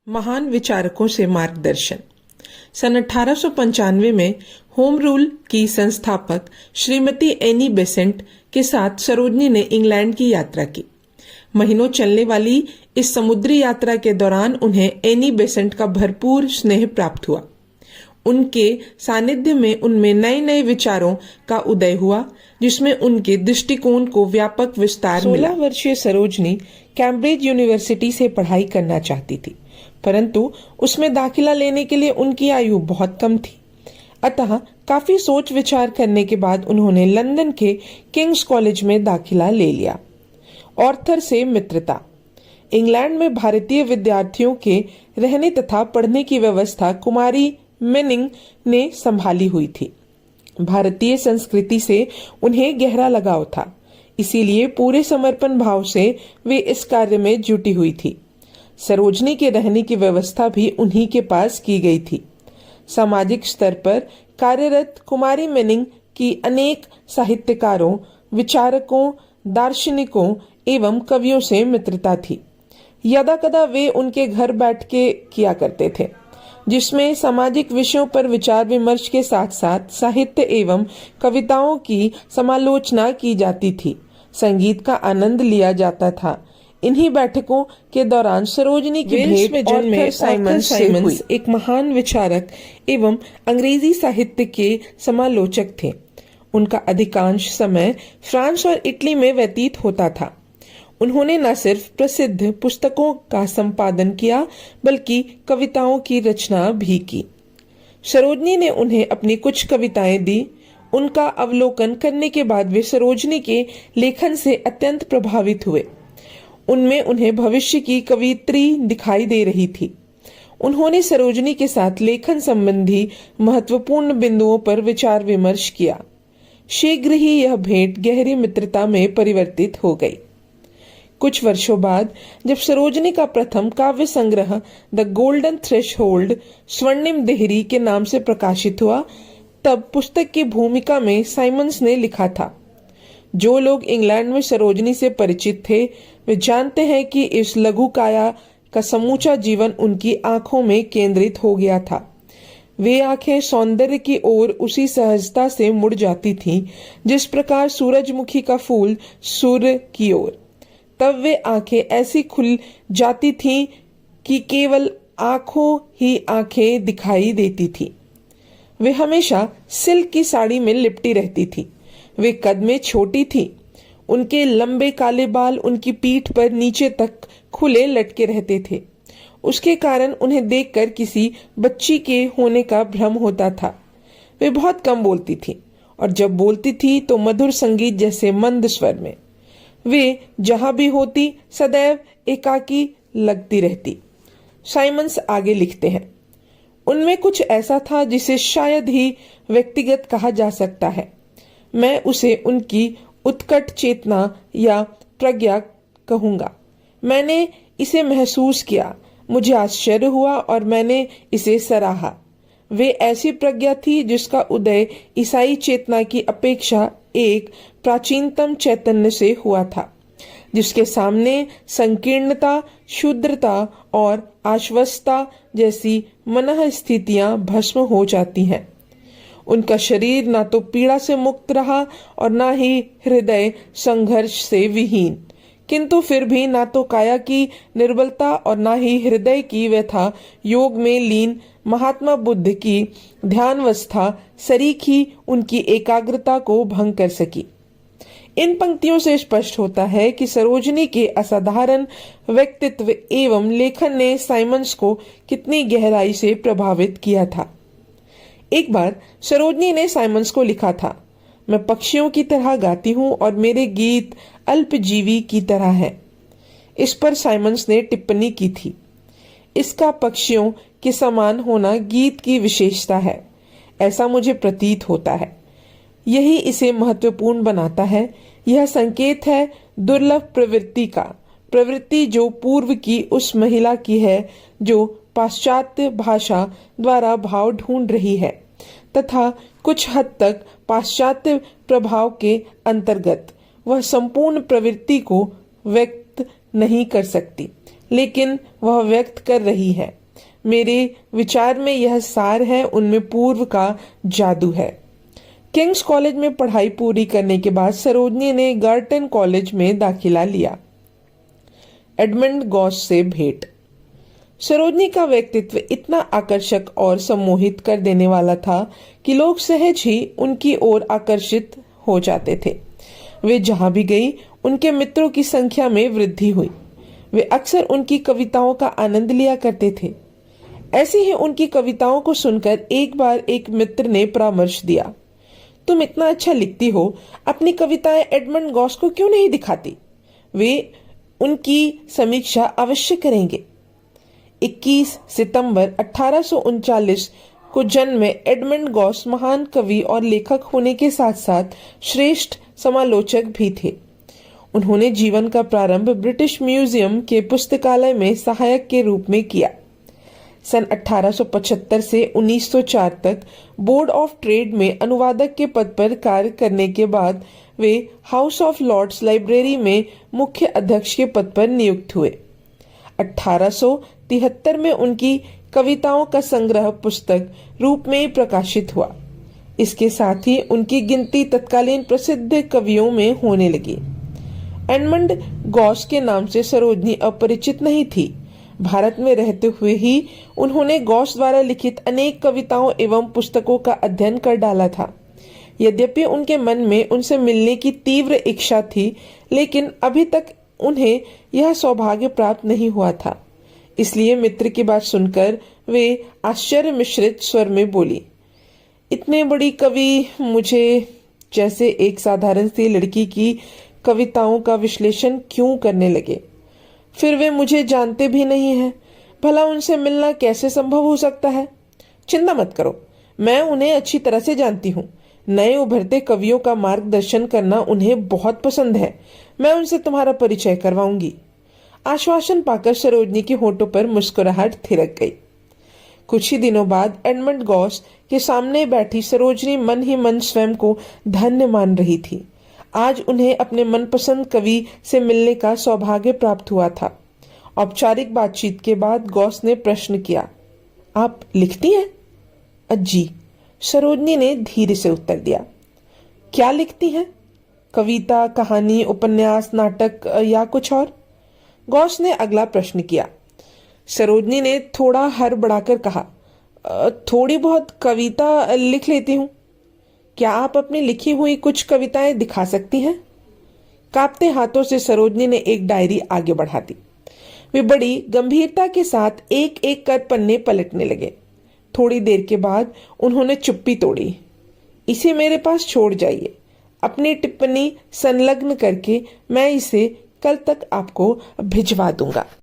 महान विचारकों से मार्गदर्शन। सन 1895 में होम रूल की संस्थापक श्रीमती एनी बेसेंट के साथ सरोजनी ने इंग्लैंड की यात्रा की। महीनों चलने वाली इस समुद्री यात्रा के दौरान उन्हें एनी बेसेंट का भरपूर स्नेह प्राप्त हुआ। उनके सानिध्य में उनमें नए नए विचारों का उदय हुआ, जिसमें उनके दृष्टिकोण को व्यापक विस्तार मिला। 16 वर्षीय सरोजनी कैम्ब्रिज यूनिवर्सिटी से पढ़ाई करना चाहती थी, परंतु उसमें दाखिला लेने के लिए उनकी आयु बहुत कम थी। अतः काफी सोच विचार करने के बाद उन्होंने लंदन के किंग्स कॉलेज में दाखिला ले लिया। ऑर्थर से मित्रता। इंग्लैंड में भारतीय विद्यार्थियों के रहने तथा पढ़ने की व्यवस्था कुमारी मेनिंग ने संभाली हुई थी। भारतीय संस्कृति से उन्हें गहरा लगाव था, इसीलिए पूरे समर्पण भाव से वे इस कार्य में जुटी हुई थी। सरोजनी के रहने की व्यवस्था भी उन्हीं के पास की गई थी। सामाजिक स्तर पर कार्यरत कुमारी मेनिंग की अनेक साहित्यकारों, विचारकों, दार्शनिकों एवं कवियों से मित्रता थी। यदाकदा वे उनके घर बैठ के किया करते थे, जिसमें सामाजिक विषयों पर विचार विमर्श के साथ साथ साहित्य एवं कविताओं की समालोचना की जाती थी। संगीत का आनंद लिया जाता था। इन्हीं बैठकों के दौरान सरोजनी की भेंट ऑर्थर साइमंस से हुई। एक महान विचारक एवं अंग्रेजी साहित्य के समालोचक थे। उनका अधिकांश समय फ्रांस और इटली में व्यतीत होता था। उन्होंने न सिर्फ प्रसिद्ध पुस्तकों का संपादन किया, बल्कि कविताओं की रचना भी की। सरोजनी ने उन्हें अपनी कुछ कविताएं दी। उनका अवलोकन करने के बाद वे सरोजनी के लेखन से अत्यंत प्रभावित हुए। उनमें उन्हें भविष्य की कवियत्री दिखाई दे रही थी। उन्होंने सरोजनी के साथ लेखन संबंधी महत्वपूर्ण बिंदुओं पर विचार विमर्श किया। शीघ्र ही यह भेंट गहरी मित्रता में परिवर्तित हो गई। कुछ वर्षों बाद जब सरोजनी का प्रथम काव्य संग्रह द गोल्डन थ्रेशहोल्ड स्वर्णिम देहरी के नाम से प्रकाशित हुआ, तब पुस्तक की भूमिका में साइमंस ने लिखा था, जो लोग इंग्लैंड में सरोजनी से परिचित थे वे जानते हैं कि इस लघु काया का समूचा जीवन उनकी आंखों में केंद्रित हो गया था। वे आंखें सौंदर्य की ओर उसी सहजता से मुड़ जाती थीं, जिस प्रकार सूरजमुखी का फूल सूर्य की ओर। तब वे आंखें ऐसी खुल जाती थीं कि केवल आंखों ही आंखें दिखाई देती थीं। वे हमेशा सिल्क की साड़ी में लिपटी रहती थीं। वे कद में छोटी थीं। उनके लंबे काले बाल उनकी पीठ पर नीचे तक खुले लटके रहते थे। उसके कारण उन्हें देखकर किसी बच्ची के होने का भ्रम होता था। वे बहुत कम बोलती थीं और जब बोलती थी तो मधुर संगीत जैसे मंद स्वर में। वे जहां भी होती सदैव एकाकी लगती रहती। साइमंस आगे लिखते हैं, उनमें कुछ ऐसा था जिसे शायद ही व्यक्तिगत कहा जा सकता है। मैं उसे उनकी उत्कट चेतना या प्रज्ञा कहूंगा। मैंने इसे महसूस किया, मुझे आश्चर्य हुआ और मैंने इसे सराहा। वे ऐसी प्रज्ञा थी जिसका उदय ईसाई चेतना की अपेक्षा एक प्राचीनतम चैतन्य से हुआ था, जिसके सामने संकीर्णता, शुद्रता और आश्वस्तता जैसी मनः स्थितियां भस्म हो जाती हैं। उनका शरीर ना तो पीड़ा से मुक्त रहा और ना ही हृदय संघर्ष से विहीन, किंतु फिर भी ना तो काया की निर्बलता और ना ही हृदय की व्यथा योग में लीन महात्मा बुद्ध की ध्यानवस्था सरीखी उनकी एकाग्रता को भंग कर सकी। इन पंक्तियों से स्पष्ट होता है कि सरोजनी के असाधारण व्यक्तित्व एवं लेखन ने साइमंस को कितनी गहराई से प्रभावित किया था। एक बार सरोजनी ने साइमंस को लिखा था, मैं पक्षियों की तरह गाती हूँ और मेरे गीत अल्पजीवी की तरह हैं। इस पर साइमंस ने टिप्पणी की थी, इसका पक्षियों के समान होना गीत की विशेषता है, ऐसा मुझे प्रतीत होता है। यही इसे महत्वपूर्ण बनाता है। यह संकेत है दुर्लभ प्रवृत्ति का, प्रवृत्ति जो पूर्व की उस महिला की है जो पाश्चात्य भाषा द्वारा भाव ढूंढ रही है तथा कुछ हद तक पाश्चात्य प्रभाव के अंतर्गत वह संपूर्ण प्रवृत्ति को व्यक्त नहीं कर सकती। लेकिन वह व्यक्त कर रही है। मेरे विचार में यह सार है, उनमें पूर्व का जादू है। किंग्स कॉलेज में पढ़ाई पूरी करने के बाद सरोजनी ने गर्टन कॉलेज में दाखिला लिया। एडमंड गॉस से भेंट। सरोजनी का व्यक्तित्व इतना आकर्षक और सम्मोहित कर देने वाला था कि लोग सहज ही उनकी ओर आकर्षित हो जाते थे। वे जहां भी गई, उनके मित्रों की संख्या में वृद्धि हुई। वे अक्सर उनकी कविताओं का आनंद लिया करते थे। ऐसे ही उनकी कविताओं को सुनकर एक बार एक मित्र ने परामर्श दिया, तुम इतना अच्छा लिखती हो, अपनी कविताएं एडमंड गॉस को क्यों नहीं दिखाती? वे उनकी समीक्षा अवश्य करेंगे। 21 सितंबर 1839 को जन्मे एडमंड गॉस महान कवि और लेखक होने के साथ साथ श्रेष्ठ समालोचक भी थे। उन्होंने जीवन का प्रारंभ ब्रिटिश म्यूजियम के पुस्तकालय में सहायक के रूप में किया। सन 1875 से 1904 तक बोर्ड ऑफ ट्रेड में अनुवादक के पद पर कार्य करने के बाद वे हाउस ऑफ लॉर्ड्स लाइब्रेरी में मुख्य अध्यक्ष के पद पर नियुक्त हुए। 1873 में उनकी कविताओं का संग्रह पुस्तक रूप में प्रकाशित हुआ। इसके साथ ही उनकी गिनती तत्कालीन प्रसिद्ध कवियों में होने लगी। एडमंड गॉस के नाम से सरोजनी अपरिचित नहीं थी। भारत में रहते हुए ही उन्होंने गॉस द्वारा लिखित अनेक कविताओं एवं पुस्तकों का अध्ययन कर डाला था। यद्यपि उनके मन में उनसे मिलने की तीव्र इच्छा थी, लेकिन अभी तक उन्हें यह सौभाग्य प्राप्त नहीं हुआ था। इसलिए मित्र की बात सुनकर वे आश्चर्य मिश्रित स्वर में बोली, इतने बड़ी कवि मुझे जैसे एक साधारण सी लड़की की कविताओं का विश्लेषण क्यों करने लगे? फिर वे मुझे जानते भी नहीं हैं, भला उनसे मिलना कैसे संभव हो सकता है? चिंता मत करो, मैं उन्हें अच्छी तरह से जानती हूँ। नए उभरते कवियों का मार्गदर्शन करना उन्हें बहुत पसंद है। मैं उनसे तुम्हारा परिचय करवाऊंगी। आश्वासन पाकर सरोजनी के होठों पर मुस्कुराहट थिरक गई। कुछ ही दिनों बाद एडमंड गॉस के सामने बैठी सरोजनी मन ही मन स्वयं को धन्य मान रही थी। आज उन्हें अपने मनपसंद कवि से मिलने का सौभाग्य प्राप्त हुआ था। औपचारिक बातचीत के बाद गॉस ने प्रश्न किया, आप लिखती हैं? जी, सरोजनी ने धीरे से उत्तर दिया। क्या लिखती हैं? कविता, कहानी, उपन्यास, नाटक या कुछ और? गॉस ने अगला प्रश्न किया। सरोजनी ने थोड़ा हड़बड़ाकर कहा, थोड़ी बहुत कविता लिख लेती हूँ। क्या आप अपनी लिखी हुई कुछ कविताएं दिखा सकती हैं? कांपते हाथों से सरोजनी ने एक डायरी आगे बढ़ा दी। वे बड़ी गंभीरता के साथ एक एक कर पन्ने पलटने लगे। थोड़ी देर के बाद उन्होंने चुप्पी तोड़ी। इसे मेरे पास छोड़ जाइए। अपनी टिप्पणी संलग्न करके मैं इसे कल तक आपको भिजवा दूंगा।